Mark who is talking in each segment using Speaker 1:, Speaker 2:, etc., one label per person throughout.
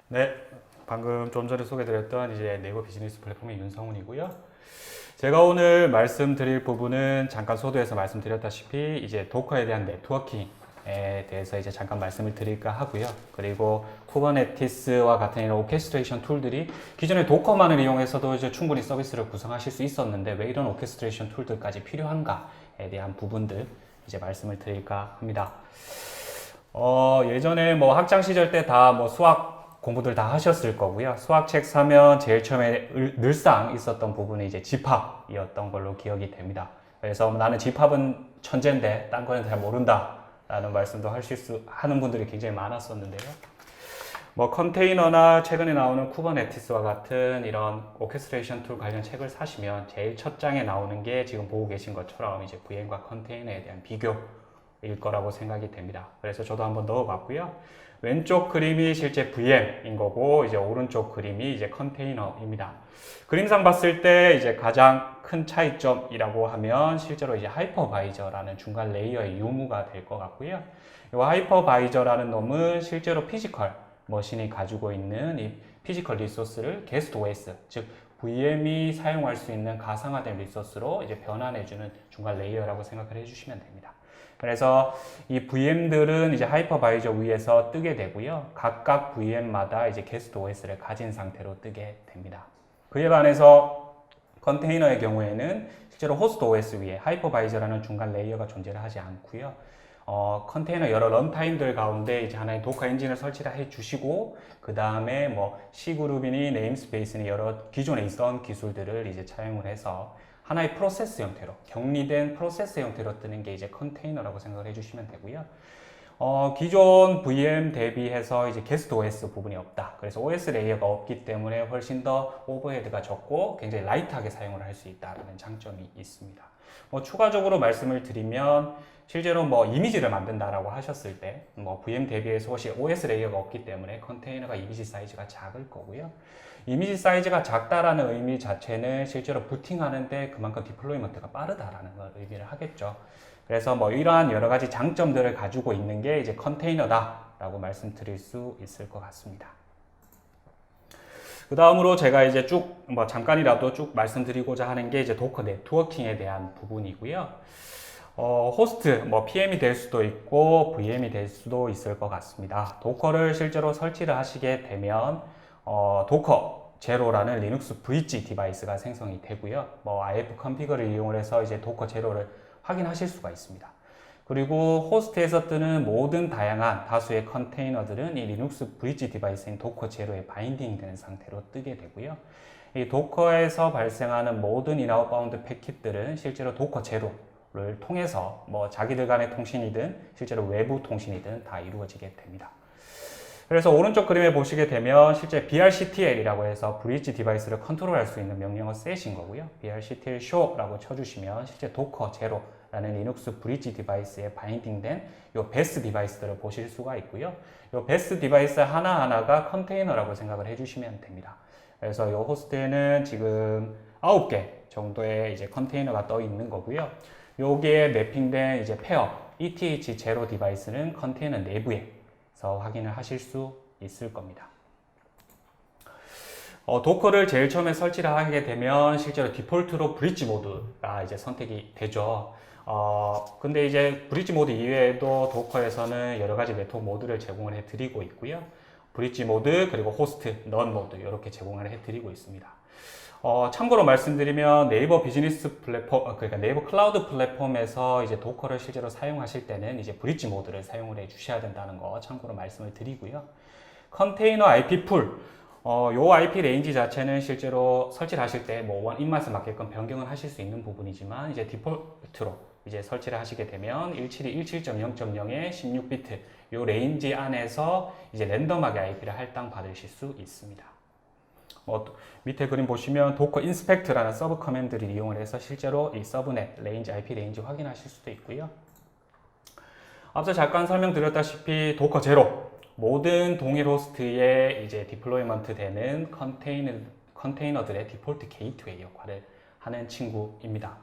Speaker 1: 네, 방금 좀 전에 소개드렸던 이제 네이버 비즈니스 플랫폼의 윤성훈이고요. 제가 오늘 말씀드릴 부분은 잠깐 소도에서 말씀드렸다시피 이제 도커에 대한 네트워킹에 대해서 이제 잠깐 말씀을 드릴까 하고요. 그리고 쿠버네티스와 같은 이런 오케스트레이션 툴들이 기존의 도커만을 이용해서도 이제 충분히 서비스를 구성하실 수 있었는데 왜 이런 오케스트레이션 툴들까지 필요한가에 대한 부분들 이제 말씀을 드릴까 합니다. 예전에 뭐 학창 시절 때 다 뭐 수학 공부들 다 하셨을 거고요. 수학책 사면 제일 처음에 늘상 있었던 부분이 이제 집합이었던 걸로 기억이 됩니다. 그래서 나는 집합은 천재인데 딴 거는 잘 모른다 라는 말씀도 하는 분들이 굉장히 많았었는데요. 뭐 컨테이너나 최근에 나오는 쿠버네티스와 같은 이런 오케스트레이션 툴 관련 책을 사시면 제일 첫 장에 나오는 게 지금 보고 계신 것처럼 이제 VM과 컨테이너에 대한 비교일 거라고 생각이 됩니다. 그래서 저도 한번 넣어봤고요. 왼쪽 그림이 실제 VM인 거고 이제 오른쪽 그림이 이제 컨테이너입니다. 그림상 봤을 때 이제 가장 큰 차이점이라고 하면 실제로 이제 하이퍼바이저라는 중간 레이어의 유무가 될 것 같고요. 이 하이퍼바이저라는 놈은 실제로 피지컬 머신이 가지고 있는 이 피지컬 리소스를 게스트 OS, 즉 VM이 사용할 수 있는 가상화된 리소스로 이제 변환해주는 중간 레이어라고 생각을 해주시면 됩니다. 그래서 이 VM들은 이제 하이퍼바이저 위에서 뜨게 되고요. 각각 VM마다 이제 게스트 OS를 가진 상태로 뜨게 됩니다. 그에 반해서 컨테이너의 경우에는 실제로 호스트 OS 위에 하이퍼바이저라는 중간 레이어가 존재를 하지 않고요. 컨테이너 여러 런타임들 가운데 이제 하나의 도커 엔진을 설치를 해 주시고 그 다음에 뭐 C그룹이니 네임스페이스니 여러 기존에 있던 기술들을 이제 차용을 해서 하나의 프로세스 형태로 격리된 프로세스 형태로 뜨는 게 이제 컨테이너라고 생각을 해주시면 되고요. 기존 VM 대비해서 이제 게스트 OS 부분이 없다. 그래서 OS 레이어가 없기 때문에 훨씬 더 오버헤드가 적고 굉장히 라이트하게 사용을 할 수 있다는 장점이 있습니다. 추가적으로 말씀을 드리면 실제로 뭐 이미지를 만든다라고 하셨을 때 뭐 VM 대비해서 혹시 OS 레이어가 없기 때문에 컨테이너가 이미지 사이즈가 작을 거고요. 이미지 사이즈가 작다라는 의미 자체는 실제로 부팅하는데 그만큼 디플로이먼트가 빠르다라는 걸 의미를 하겠죠. 그래서 뭐 이러한 여러 가지 장점들을 가지고 있는 게 이제 컨테이너다라고 말씀드릴 수 있을 것 같습니다. 그 다음으로 제가 이제 쭉 뭐 잠깐이라도 쭉 말씀드리고자 하는 게 이제 도커 네트워킹에 대한 부분이고요. 호스트, 뭐 PM이 될 수도 있고 VM이 될 수도 있을 것 같습니다. 도커를 실제로 설치를 하시게 되면 도커 제로라는 리눅스 브릿지 디바이스가 생성이 되고요. 뭐 IF 컨피그를 이용해서 이제 도커 제로를 확인하실 수가 있습니다. 그리고 호스트에서 뜨는 모든 다양한 다수의 컨테이너들은 이 리눅스 브릿지 디바이스인 도커 제로에 바인딩 되는 상태로 뜨게 되고요. 이 도커에서 발생하는 모든 인아웃바운드 패킷들은 실제로 도커 제로를 통해서 뭐 자기들 간의 통신이든 실제로 외부 통신이든 다 이루어지게 됩니다. 그래서 오른쪽 그림에 보시게 되면 실제 brctl이라고 해서 브릿지 디바이스를 컨트롤할 수 있는 명령어 셋인 거고요. brctl show라고 쳐주시면 실제 도커 제로라는 리눅스 브릿지 디바이스에 바인딩된 요 베스 디바이스들을 보실 수가 있고요. 요 베스 디바이스 하나하나가 컨테이너라고 생각을 해주시면 됩니다. 그래서 요 호스트에는 지금 9개 정도의 이제 컨테이너가 떠 있는 거고요. 여기에 매핑된 이제 페어 ETH0 디바이스는 컨테이너 내부에 확인을 하실 수 있을 겁니다. 도커를 제일 처음에 설치를 하게 되면 실제로 디폴트로 브릿지 모드가 이제 선택이 되죠. 근데 이제 브릿지 모드 이외에도 도커에서는 여러 가지 네트워크 모드를 제공을 해 드리고 있고요. 브릿지 모드 그리고 호스트, 넌 모드 이렇게 제공을 해 드리고 있습니다. 참고로 말씀드리면 네이버 비즈니스 플랫폼, 그러니까 네이버 클라우드 플랫폼에서 이제 도커를 실제로 사용하실 때는 이제 브릿지 모드를 사용을 해 주셔야 된다는 거 참고로 말씀을 드리고요. 컨테이너 IP 풀, 요 IP 레인지 자체는 실제로 설치를 하실 때 뭐 입맛에 맞게끔 변경을 하실 수 있는 부분이지만 이제 디폴트로 이제 설치를 하시게 되면 172.1.0.0의 16비트 요 레인지 안에서 이제 랜덤하게 IP를 할당 받으실 수 있습니다. 밑에 그림 보시면 도커 인스펙트라는 서브 커맨드를 이용을 해서 실제로 이 서브넷 레인지 IP 레인지 확인하실 수도 있고요. 앞서 잠깐 설명드렸다시피 도커 제로 모든 동일 호스트에 이제 디플로이먼트 되는 컨테이너들의 디폴트 게이트웨이 역할을 하는 친구입니다.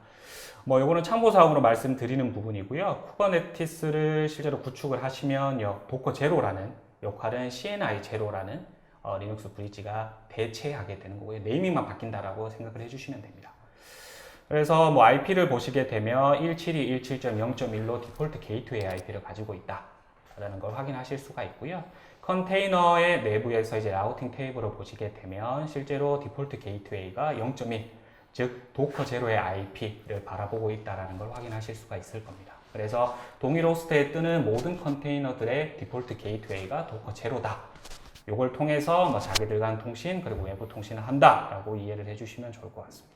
Speaker 1: 요거는 참고사항으로 말씀드리는 부분이고요. 쿠버네티스를 실제로 구축을 하시면요, 도커 제로라는 역할은 CNI 제로라는 리눅스 브릿지가 대체하게 되는 거고요. 네이밍만 바뀐다라고 생각을 해주시면 됩니다. 그래서 뭐 IP를 보시게 되면 172.1.0.1로 디폴트 게이트웨이 IP를 가지고 있다라는 걸 확인하실 수가 있고요. 컨테이너의 내부에서 이제 라우팅 테이블을 보시게 되면 실제로 디폴트 게이트웨이가 0.1, 즉 도커 제로의 IP를 바라보고 있다라는 걸 확인하실 수가 있을 겁니다. 그래서 동일 호스트에 뜨는 모든 컨테이너들의 디폴트 게이트웨이가 도커 제로다. 이걸 통해서 뭐 자기들 간 통신 그리고 외부 통신을 한다라고 이해를 해주시면 좋을 것 같습니다.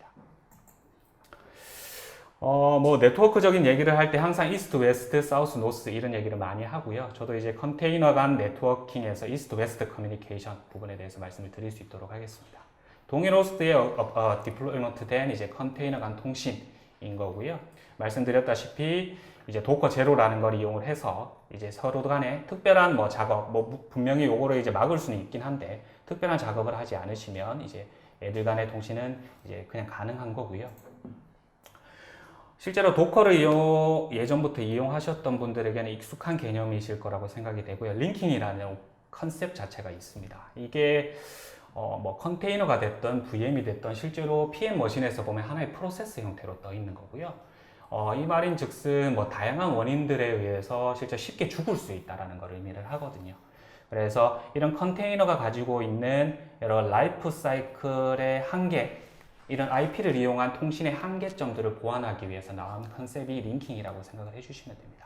Speaker 1: 뭐 네트워크적인 얘기를 할 때 항상 이스트, 웨스트, 사우스, 노스 이런 얘기를 많이 하고요. 저도 이제 컨테이너 간 네트워킹에서 이스트, 웨스트 커뮤니케이션 부분에 대해서 말씀을 드릴 수 있도록 하겠습니다. 동일 호스트에 디플로이먼트 된 이제 컨테이너 간 통신인 거고요. 말씀드렸다시피 이제 도커 제로라는 걸 이용을 해서 이제 서로 간에 특별한 뭐 작업, 뭐 분명히 요거를 이제 막을 수는 있긴 한데 특별한 작업을 하지 않으시면 이제 애들 간의 통신은 이제 그냥 가능한 거고요. 실제로 도커를 예전부터 이용하셨던 분들에게는 익숙한 개념이실 거라고 생각이 되고요. 링킹이라는 컨셉 자체가 있습니다. 이게 뭐 컨테이너가 됐던 VM이 됐던 실제로 PM 머신에서 보면 하나의 프로세스 형태로 떠 있는 거고요. 이 말인 즉슨 뭐 다양한 원인들에 의해서 실제 쉽게 죽을 수 있다는 걸 의미를 하거든요. 그래서 이런 컨테이너가 가지고 있는 여러 라이프 사이클의 한계, 이런 IP를 이용한 통신의 한계점들을 보완하기 위해서 나온 컨셉이 링킹이라고 생각을 해주시면 됩니다.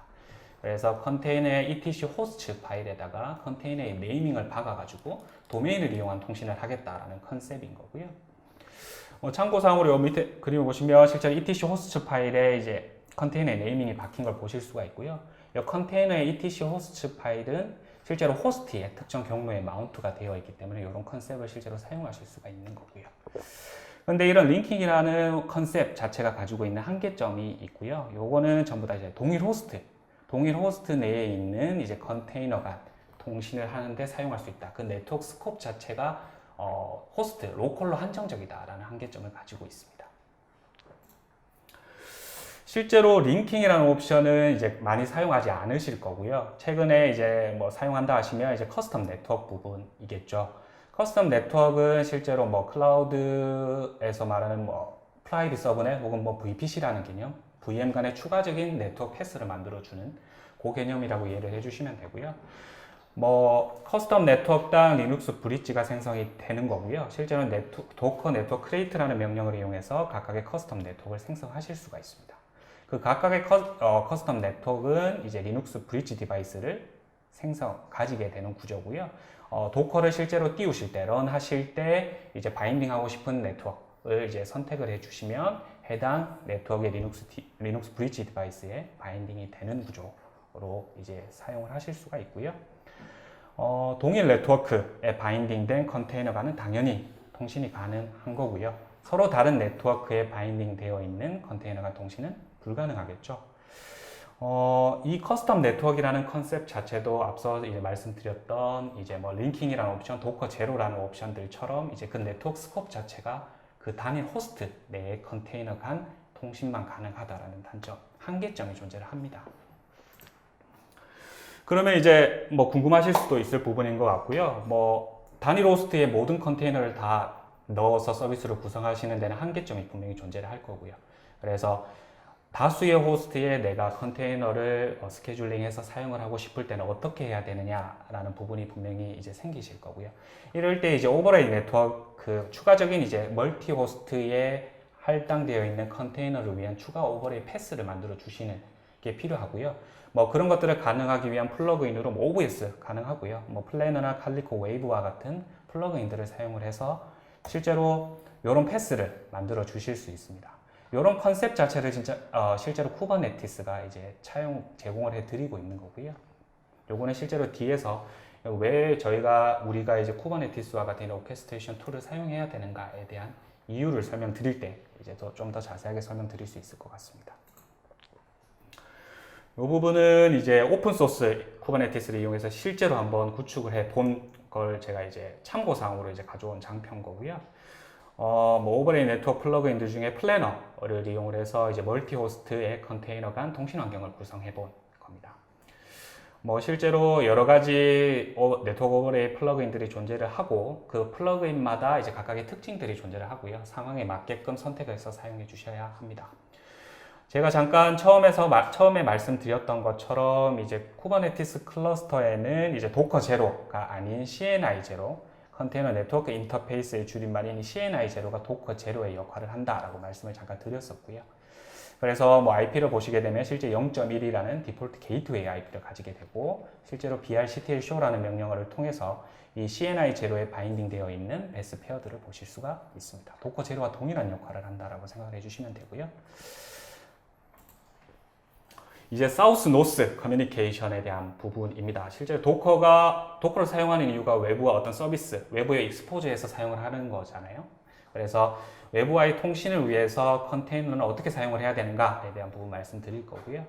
Speaker 1: 그래서 컨테이너의 etc 호스트 파일에다가 컨테이너의 네이밍을 박아가지고 도메인을 이용한 통신을 하겠다라는 컨셉인 거고요. 참고사항으로 요 밑에 그림을 보시면 실제로 etc 호스트 파일에 이제 컨테이너의 네이밍이 박힌 걸 보실 수가 있고요. 이 컨테이너의 etc 호스트 파일은 실제로 호스트의 특정 경로에 마운트가 되어 있기 때문에 이런 컨셉을 실제로 사용하실 수가 있는 거고요. 근데 이런 링킹이라는 컨셉 자체가 가지고 있는 한계점이 있고요. 요거는 전부 다 이제 동일 호스트 내에 있는 이제 컨테이너가 통신을 하는데 사용할 수 있다. 그 네트워크 스코프 자체가 호스트, 로컬로 한정적이다라는 한계점을 가지고 있습니다. 실제로 링킹이라는 옵션은 이제 많이 사용하지 않으실 거고요. 최근에 이제 뭐 사용한다 하시면 이제 커스텀 네트워크 부분이겠죠. 커스텀 네트워크는 실제로 뭐 클라우드에서 말하는 뭐 프라이빗 서브넷 혹은 뭐 VPC라는 개념, VM 간의 추가적인 네트워크 패스를 만들어주는 그 개념이라고 이해를 해주시면 되고요. 뭐 커스텀 네트워크당 리눅스 브릿지가 생성이 되는 거고요. 실제로는 도커 네트워크 크리에이트라는 명령을 이용해서 각각의 커스텀 네트워크를 생성하실 수가 있습니다. 그 각각의 커스텀 네트워크는 이제 리눅스 브릿지 디바이스를 가지게 되는 구조고요. 도커를 실제로 띄우실 때, 런 하실 때 이제 바인딩하고 싶은 네트워크를 이제 선택을 해주시면 해당 네트워크의 리눅스 브릿지 디바이스에 바인딩이 되는 구조로 이제 사용을 하실 수가 있고요. 동일 네트워크에 바인딩된 컨테이너가는 당연히 통신이 가능한 거고요. 서로 다른 네트워크에 바인딩 되어 있는 컨테이너가 통신은 불가능하겠죠. 이 커스텀 네트워크라는 컨셉 자체도 앞서 이제 말씀드렸던 이제 뭐 링킹이라는 옵션, 도커 제로라는 옵션들처럼 이제 그 네트워크 스코프 자체가 그 단일 호스트 내의 컨테이너 간 통신만 가능하다라는 단점, 한계점이 존재를 합니다. 그러면 이제 뭐 궁금하실 수도 있을 부분인 것 같고요. 뭐 단일 호스트에 모든 컨테이너를 다 넣어서 서비스를 구성하시는 데는 한계점이 분명히 존재를 할 거고요. 그래서 다수의 호스트에 내가 컨테이너를 스케줄링해서 사용을 하고 싶을 때는 어떻게 해야 되느냐라는 부분이 분명히 이제 생기실 거고요. 이럴 때 이제 오버레이 네트워크, 추가적인 이제 멀티 호스트에 할당되어 있는 컨테이너를 위한 추가 오버레이 패스를 만들어 주시는 게 필요하고요. 뭐 그런 것들을 가능하기 위한 플러그인으로 뭐 OBS 가능하고요. 뭐 플래너나 칼리코 웨이브와 같은 플러그인들을 사용을 해서 실제로 이런 패스를 만들어 주실 수 있습니다. 이런 컨셉 자체를 진짜 실제로 쿠버네티스가 이제 제공을 해드리고 있는 거고요. 요거는 실제로 뒤에서 왜 우리가 이제 쿠버네티스와 같은 오케스트레이션 툴을 사용해야 되는가에 대한 이유를 설명드릴 때 이제 좀 더 자세하게 설명드릴 수 있을 것 같습니다. 이 부분은 이제 오픈소스 쿠버네티스를 이용해서 실제로 한번 구축을 해 본 걸 제가 이제 참고사항으로 이제 가져온 장표인 거고요. 뭐 오버레이 네트워크 플러그인들 중에 플래너를 이용을 해서 이제 멀티 호스트의 컨테이너 간 통신 환경을 구성해 본 겁니다. 뭐 실제로 여러 가지 네트워크 오버레이 플러그인들이 존재를 하고 그 플러그인마다 이제 각각의 특징들이 존재를 하고요. 상황에 맞게끔 선택을 해서 사용해 주셔야 합니다. 제가 잠깐 처음에 말씀드렸던 것처럼 이제 쿠버네티스 클러스터에는 이제 도커 제로가 아닌 CNI 제로, 컨테이너 네트워크 인터페이스의 줄임말인 CNI 제로가 도커 제로의 역할을 한다라고 말씀을 잠깐 드렸었고요. 그래서 뭐 IP를 보시게 되면 실제 0.1이라는 디폴트 게이트웨이 IP를 가지게 되고 실제로 brctl show라는 명령어를 통해서 이 CNI 제로에 바인딩 되어 있는 베스 페어들을 보실 수가 있습니다. 도커 제로와 동일한 역할을 한다라고 생각을 해주시면 되고요. 이제 사우스 노스 커뮤니케이션에 대한 부분입니다. 실제 도커를 사용하는 이유가 외부와 어떤 서비스, 외부의 익스포즈에서 사용을 하는 거잖아요. 그래서 외부와의 통신을 위해서 컨테이너는 어떻게 사용을 해야 되는가에 대한 부분 말씀드릴 거고요.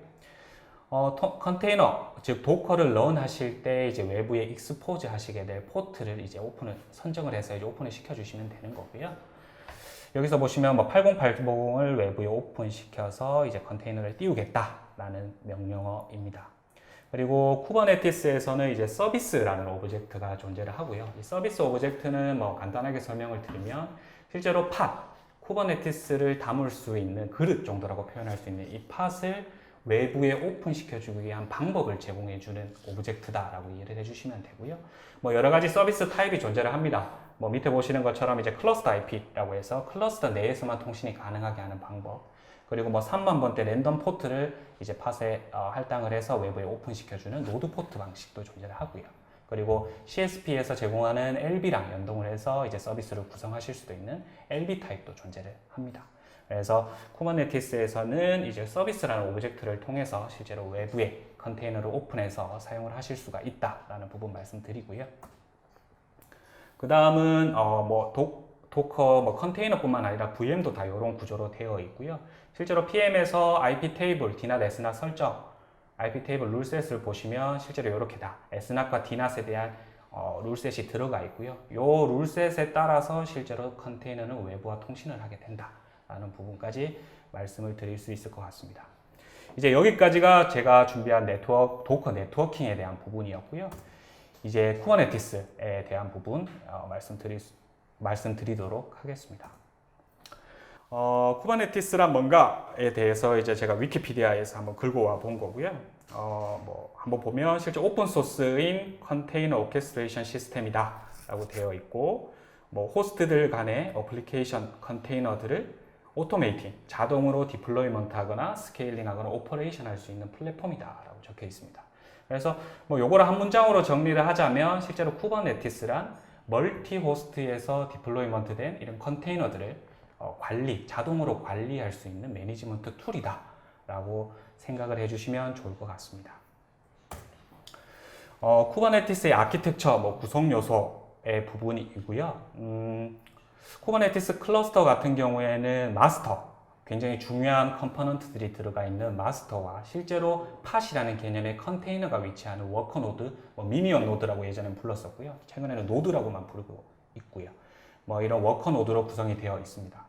Speaker 1: 컨테이너, 즉 도커를 런 하실 때 이제 외부에 익스포즈 하시게 될 포트를 이제 선정을 해서 이제 오픈을 시켜주시면 되는 거고요. 여기서 보시면 뭐 8080을 외부에 오픈시켜서 이제 컨테이너를 띄우겠다라는 명령어입니다. 그리고 쿠버네티스에서는 이제 서비스라는 오브젝트가 존재를 하고요. 이 서비스 오브젝트는 뭐 간단하게 설명을 드리면 실제로 쿠버네티스를 담을 수 있는 그릇 정도라고 표현할 수 있는 이 팟을 외부에 오픈시켜주기 위한 방법을 제공해주는 오브젝트다라고 이해를 해주시면 되고요. 뭐 여러 가지 서비스 타입이 존재를 합니다. 뭐 밑에 보시는 것처럼 이제 클러스터 IP라고 해서 클러스터 내에서만 통신이 가능하게 하는 방법. 그리고 뭐 3만 번대 랜덤 포트를 이제 팟에 할당을 해서 외부에 오픈시켜주는 노드 포트 방식도 존재를 하고요. 그리고 CSP에서 제공하는 LB랑 연동을 해서 이제 서비스를 구성하실 수도 있는 LB 타입도 존재를 합니다. 그래서 쿠버네티스에서는 이제 서비스라는 오브젝트를 통해서 실제로 외부에 컨테이너를 오픈해서 사용을 하실 수가 있다라는 부분 말씀드리고요. 그 다음은 도커 컨테이너뿐만 아니라 VM도 다 이런 구조로 되어 있고요. 실제로 PM에서 IP 테이블, DNAT, SNAT 설정, IP 테이블 룰셋을 보시면 실제로 이렇게 다 SNAT과 DNAT에 대한 룰셋이 들어가 있고요. 이 룰셋에 따라서 실제로 컨테이너는 외부와 통신을 하게 된다라는 부분까지 말씀을 드릴 수 있을 것 같습니다. 이제 여기까지가 제가 준비한 도커 네트워킹에 대한 부분이었고요. 이제 쿠버네티스에 대한 부분 말씀드리도록 하겠습니다. 쿠버네티스란 뭔가에 대해서 이제 제가 위키피디아에서 한번 긁어 와 본 거고요. 한번 보면 실제 오픈 소스인 컨테이너 오케스트레이션 시스템이다 라고 되어 있고, 호스트들 간의 어플리케이션 컨테이너들을 오토메이팅, 자동으로 디플로이먼트 하거나 스케일링 하거나 오퍼레이션 할 수 있는 플랫폼이다 라고 적혀 있습니다. 그래서 요거를 한 문장으로 정리를 하자면 실제로 쿠버네티스란 멀티 호스트에서 디플로이먼트 된 이런 컨테이너들을 자동으로 관리할 수 있는 매니지먼트 툴이다 라고 생각을 해주시면 좋을 것 같습니다. 쿠버네티스의 아키텍처, 구성 요소의 부분이고요. 쿠버네티스 클러스터 같은 경우에는 마스터, 굉장히 중요한 컴포넌트들이 들어가 있는 마스터와 실제로 팟이라는 개념의 컨테이너가 위치하는 워커 노드, 미니언 노드라고 예전엔 불렀었고요. 최근에는 노드라고만 부르고 있고요. 이런 워커 노드로 구성이 되어 있습니다.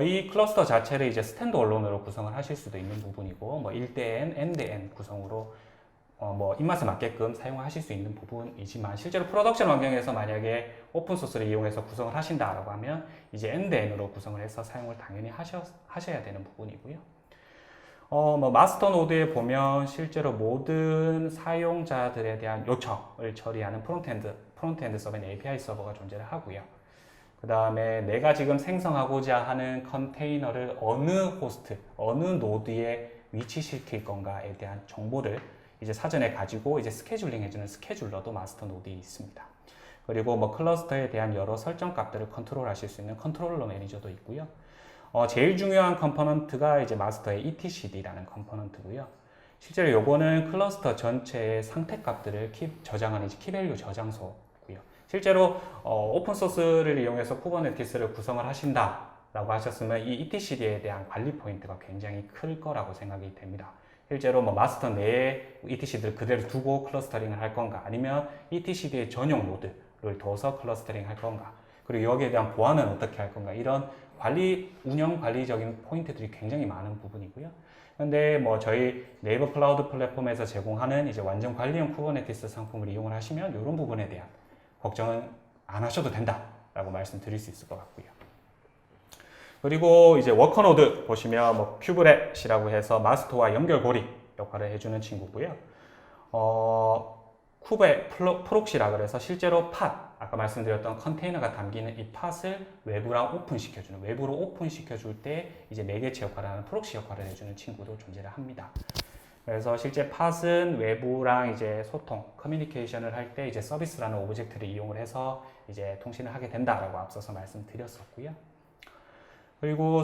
Speaker 1: 이 클러스터 자체를 이제 스탠드 얼론으로 구성을 하실 수도 있는 부분이고, 1대-N, N-대-N 구성으로 입맛에 맞게끔 사용하실 수 있는 부분이지만, 실제로 프로덕션 환경에서 만약에 오픈소스를 이용해서 구성을 하신다라고 하면 이제 N-대-N으로 구성을 해서 사용을 당연히 하셔야 되는 부분이고요. 마스터 노드에 보면 실제로 모든 사용자들에 대한 요청을 처리하는 프론트엔드 서버인 API 서버가 존재를 하고요. 그 다음에 내가 지금 생성하고자 하는 컨테이너를 어느 호스트, 어느 노드에 위치시킬 건가에 대한 정보를 이제 사전에 가지고 이제 스케줄링 해주는 스케줄러도 마스터 노드에 있습니다. 그리고 클러스터에 대한 여러 설정 값들을 컨트롤 하실 수 있는 컨트롤러 매니저도 있고요. 제일 중요한 컴포넌트가 이제 마스터의 etcd라는 컴포넌트고요. 실제로 요거는 클러스터 전체의 상태 값들을 저장하는 키밸류 저장소고요. 실제로 오픈소스를 이용해서 쿠버네티스를 구성을 하신다라고 하셨으면 이 etcd에 대한 관리 포인트가 굉장히 클 거라고 생각이 됩니다. 실제로 마스터 내에 etcd를 그대로 두고 클러스터링을 할 건가, 아니면 etcd의 전용 노드를 둬서 클러스터링 할 건가, 그리고 여기에 대한 보안은 어떻게 할 건가, 이런 운영 관리적인 포인트들이 굉장히 많은 부분이고요. 근데 뭐 저희 네이버 클라우드 플랫폼에서 제공하는 이제 완전 관리형 쿠버네티스 상품을 이용을 하시면 이런 부분에 대한 걱정은 안 하셔도 된다라고 말씀드릴 수 있을 것 같고요. 그리고 이제 워커노드 보시면 뭐 큐브렛이라고 해서 마스터와 연결고리 역할을 해주는 친구고요. 쿠베 프록시라 그래서 실제로 아까 말씀드렸던 컨테이너가 담기는 이 팟을 외부로 오픈시켜줄 때 이제 매개체 역할을 하는 프록시 역할을 해주는 친구도 존재를 합니다. 그래서 실제 팟은 외부랑 이제 소통, 커뮤니케이션을 할 때 이제 서비스라는 오브젝트를 이용을 해서 이제 통신을 하게 된다라고 앞서서 말씀드렸었고요. 그리고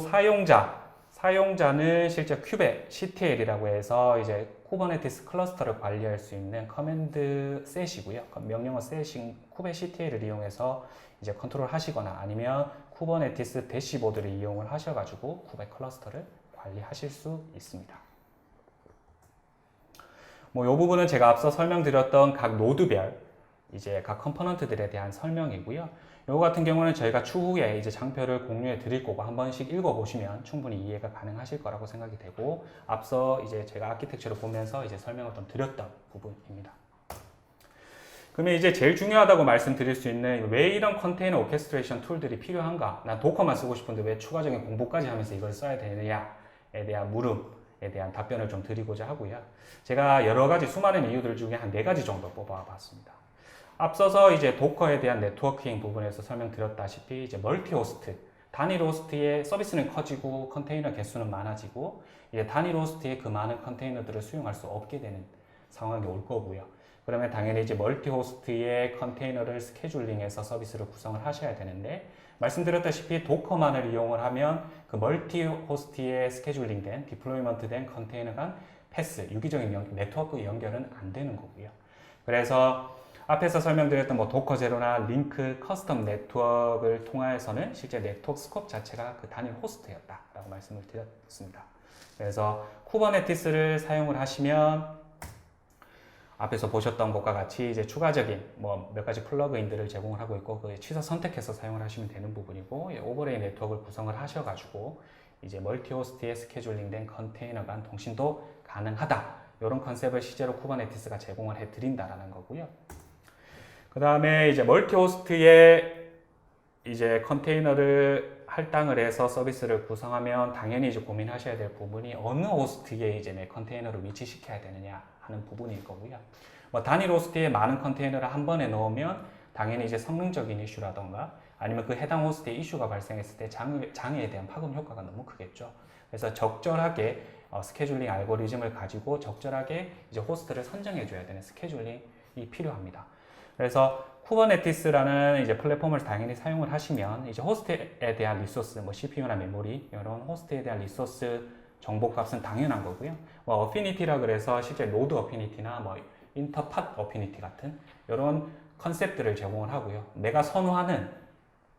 Speaker 1: 사용자는 실제 큐베 CTL이라고 해서 이제 쿠버네티스 클러스터를 관리할 수 있는 커맨드 셋이고요. 명령어 셋인 쿠베 CTL을 이용해서 이제 컨트롤 하시거나 아니면 쿠버네티스 대시보드를 이용을 하셔가지고 쿠베 클러스터를 관리하실 수 있습니다. 뭐 이 부분은 제가 앞서 설명드렸던 각 노드별 이제 각 컴포넌트들에 대한 설명이고요. 이거 같은 경우는 저희가 추후에 이제 장표를 공유해 드릴 거고 한 번씩 읽어보시면 충분히 이해가 가능하실 거라고 생각이 되고, 앞서 이제 제가 아키텍처를 보면서 이제 설명을 좀 드렸던 부분입니다. 그러면 이제 제일 중요하다고 말씀드릴 수 있는, 왜 이런 컨테이너 오케스트레이션 툴들이 필요한가? 난 도커만 쓰고 싶은데 왜 추가적인 공부까지 하면서 이걸 써야 되느냐에 대한 물음에 대한 답변을 좀 드리고자 하고요. 제가 여러 가지 수많은 이유들 중에 한 4가지 정도 뽑아봤습니다. 앞서서 이제 도커에 대한 네트워킹 부분에서 설명드렸다시피 이제 멀티 호스트, 단일 호스트의 서비스는 커지고 컨테이너 개수는 많아지고 이제 단일 호스트의 그 많은 컨테이너들을 수용할 수 없게 되는 상황이 올 거고요. 그러면 당연히 이제 멀티 호스트의 컨테이너를 스케줄링해서 서비스를 구성을 하셔야 되는데, 말씀드렸다시피 도커만을 이용을 하면 그 멀티 호스트에 스케줄링된 디플로이먼트된 컨테이너 간 패스, 유기적인 네트워크 연결은 안 되는 거고요. 그래서 앞에서 설명드렸던 뭐 도커 제로나 링크 커스텀 네트워크를 통해서는 실제 네트워크 스콥 자체가 그 단일 호스트였다라고 말씀을 드렸습니다. 그래서 쿠버네티스를 사용을 하시면 앞에서 보셨던 것과 같이 이제 추가적인 뭐 몇 가지 플러그인들을 제공을 하고 있고, 그 취사 선택해서 사용을 하시면 되는 부분이고, 오버레이 네트워크를 구성을 하셔가지고 이제 멀티 호스트에 스케줄링된 컨테이너 간 통신도 가능하다. 이런 컨셉을 실제로 쿠버네티스가 제공을 해드린다라는 거고요. 그 다음에 이제 멀티 호스트에 이제 컨테이너를 할당을 해서 서비스를 구성하면 당연히 이제 고민하셔야 될 부분이 어느 호스트에 이제 내 컨테이너를 위치시켜야 되느냐 하는 부분일 거고요. 뭐 단일 호스트에 많은 컨테이너를 한 번에 넣으면 당연히 이제 성능적인 이슈라던가 아니면 그 해당 호스트에 이슈가 발생했을 때 장애에 대한 파급 효과가 너무 크겠죠. 그래서 적절하게 스케줄링 알고리즘을 가지고 적절하게 이제 호스트를 선정해 줘야 되는 스케줄링이 필요합니다. 그래서 쿠버네티스라는 이제 플랫폼을 당연히 사용을 하시면 이제 호스트에 대한 리소스, 뭐 CPU나 메모리 이런 호스트에 대한 리소스 정보값은 당연한 거고요. 뭐 어피니티라 그래서 실제 노드 어피니티나 뭐 인터팟 어피니티 같은 이런 컨셉들을 제공을 하고요. 내가 선호하는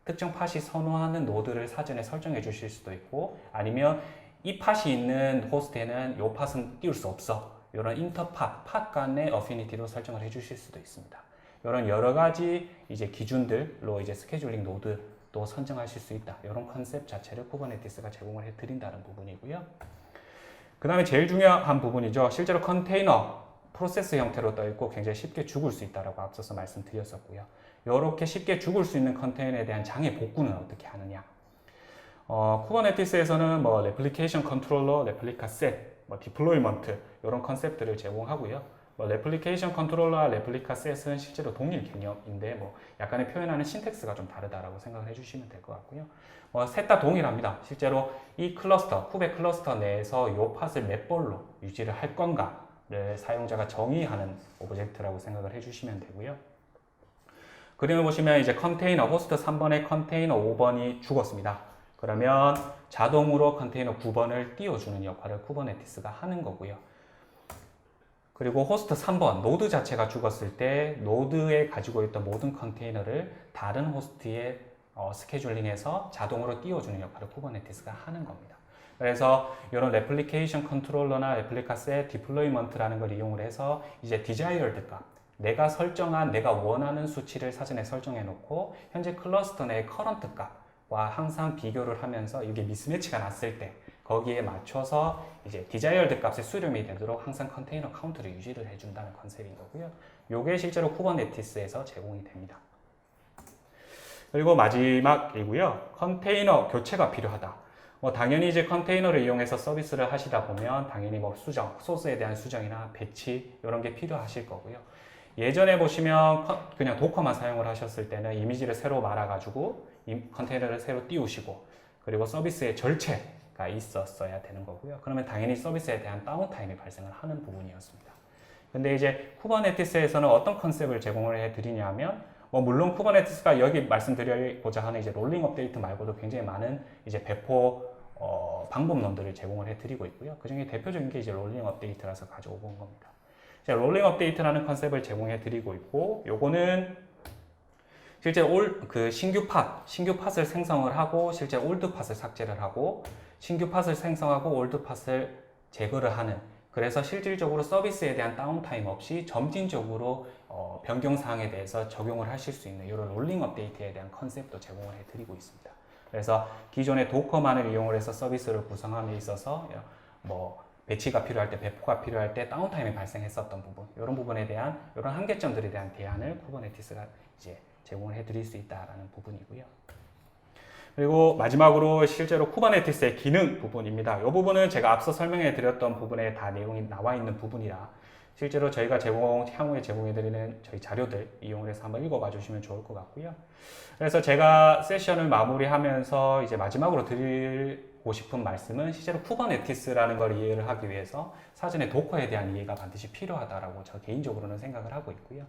Speaker 1: 특정 팟이 선호하는 노드를 사전에 설정해 주실 수도 있고, 아니면 이 팟이 있는 호스트에는 이 팟은 띄울 수 없어. 이런 인터팟, 팟 간의 어피니티로 설정을 해 주실 수도 있습니다. 이런 여러 가지 이제 기준들로 이제 스케줄링 노드도 선정하실 수 있다. 이런 컨셉 자체를 쿠버네티스가 제공을 해 드린다는 부분이고요. 그 다음에 제일 중요한 부분이죠. 실제로 컨테이너 프로세스 형태로 떠 있고 굉장히 쉽게 죽을 수 있다라고 앞서서 말씀드렸었고요. 이렇게 쉽게 죽을 수 있는 컨테이너에 대한 장애 복구는 어떻게 하느냐? 쿠버네티스에서는 뭐 레플리케이션 컨트롤러, 레플리카 셋, 뭐 디플로이먼트 이런 컨셉들을 제공하고요. 뭐 레플리케이션 컨트롤러와 레플리카 셋은 실제로 동일 개념인데 뭐 약간의 표현하는 신텍스가 좀 다르다라고 생각을 해주시면 될 것 같고요. 셋 다 동일합니다. 실제로 이 클러스터, 쿠베 클러스터 내에서 이 팟을 몇 벌로 유지를 할 건가를 사용자가 정의하는 오브젝트라고 생각을 해주시면 되고요. 그림을 보시면 이제 컨테이너, 호스트 3번에 컨테이너 5번이 죽었습니다. 그러면 자동으로 컨테이너 9번을 띄워주는 역할을 쿠버네티스가 하는 거고요. 그리고 호스트 3번, 노드 자체가 죽었을 때 노드에 가지고 있던 모든 컨테이너를 다른 호스트에 스케줄링해서 자동으로 띄워주는 역할을 쿠버네티스가 하는 겁니다. 그래서 이런 레플리케이션 컨트롤러나 레플리카 셋 디플로이먼트라는 걸 이용을 해서 이제 디자이어드 값, 내가 설정한 내가 원하는 수치를 사전에 설정해 놓고 현재 클러스터 내 커런트 값과 항상 비교를 하면서 이게 미스매치가 났을 때 거기에 맞춰서 이제 디자이어드 값의 수렴이 되도록 항상 컨테이너 카운트를 유지를 해준다는 컨셉인 거고요. 요게 실제로 쿠버네티스에서 제공이 됩니다. 그리고 마지막이고요. 컨테이너 교체가 필요하다. 당연히 이제 컨테이너를 이용해서 서비스를 하시다 보면 당연히 뭐 수정, 소스에 대한 수정이나 배치 이런 게 필요하실 거고요. 예전에 보시면 그냥 도커만 사용을 하셨을 때는 이미지를 새로 말아가지고 컨테이너를 새로 띄우시고 그리고 서비스의 절체가 있었어야 되는 거고요. 그러면 당연히 서비스에 대한 다운타임이 발생을 하는 부분이었습니다. 근데 이제 쿠버네티스에서는 어떤 컨셉을 제공을 해드리냐면 물론 쿠버네티스가 여기 말씀드리고자 하는 이제 롤링 업데이트 말고도 굉장히 많은 이제 배포 방법론들을 제공을 해드리고 있고요. 그 중에 대표적인 게 이제 롤링 업데이트라서 가져온 겁니다. 롤링 업데이트라는 컨셉을 제공해 드리고 있고, 요거는 실제 신규 팟을 생성을 하고, 실제 올드 팟을 삭제를 하고, 신규 팟을 생성하고, 올드 팟을 제거를 하는, 그래서 실질적으로 서비스에 대한 다운타임 없이 점진적으로 변경 사항에 대해서 적용을 하실 수 있는 이런 롤링 업데이트에 대한 컨셉도 제공을 해 드리고 있습니다. 그래서 기존의 도커만을 이용을 해서 서비스를 구성함에 있어서 배치가 필요할 때, 배포가 필요할 때 다운타임이 발생했었던 부분, 이런 부분에 대한 이런 한계점들에 대한 대안을 쿠버네티스가 이제 제공을 해드릴 수 있다라는 부분이고요. 그리고 마지막으로 실제로 쿠버네티스의 기능 부분입니다. 이 부분은 제가 앞서 설명해 드렸던 부분에 다 내용이 나와 있는 부분이라 실제로 저희가 향후에 제공해드리는 저희 자료들 이용을 해서 한번 읽어봐 주시면 좋을 것 같고요. 그래서 제가 세션을 마무리하면서 이제 마지막으로 드리고 싶은 말씀은 실제로 쿠버네티스라는 걸 이해를 하기 위해서 사전에 도커에 대한 이해가 반드시 필요하다라고 저 개인적으로는 생각을 하고 있고요.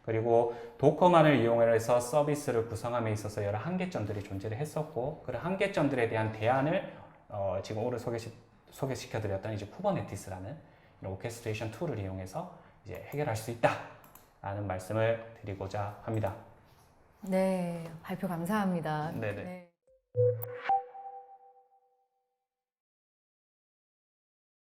Speaker 1: 그리고 도커만을 이용해서 서비스를 구성함에 있어서 여러 한계점들이 존재를 했었고 그런 한계점들에 대한 대안을 지금 오늘 소개시켜드렸던 이제 쿠버네티스라는 오케스트레이션 툴을 이용해서 이제 해결할 수 있다라는 말씀을 드리고자 합니다.
Speaker 2: 네, 발표 감사합니다.
Speaker 1: 네네.
Speaker 2: 네.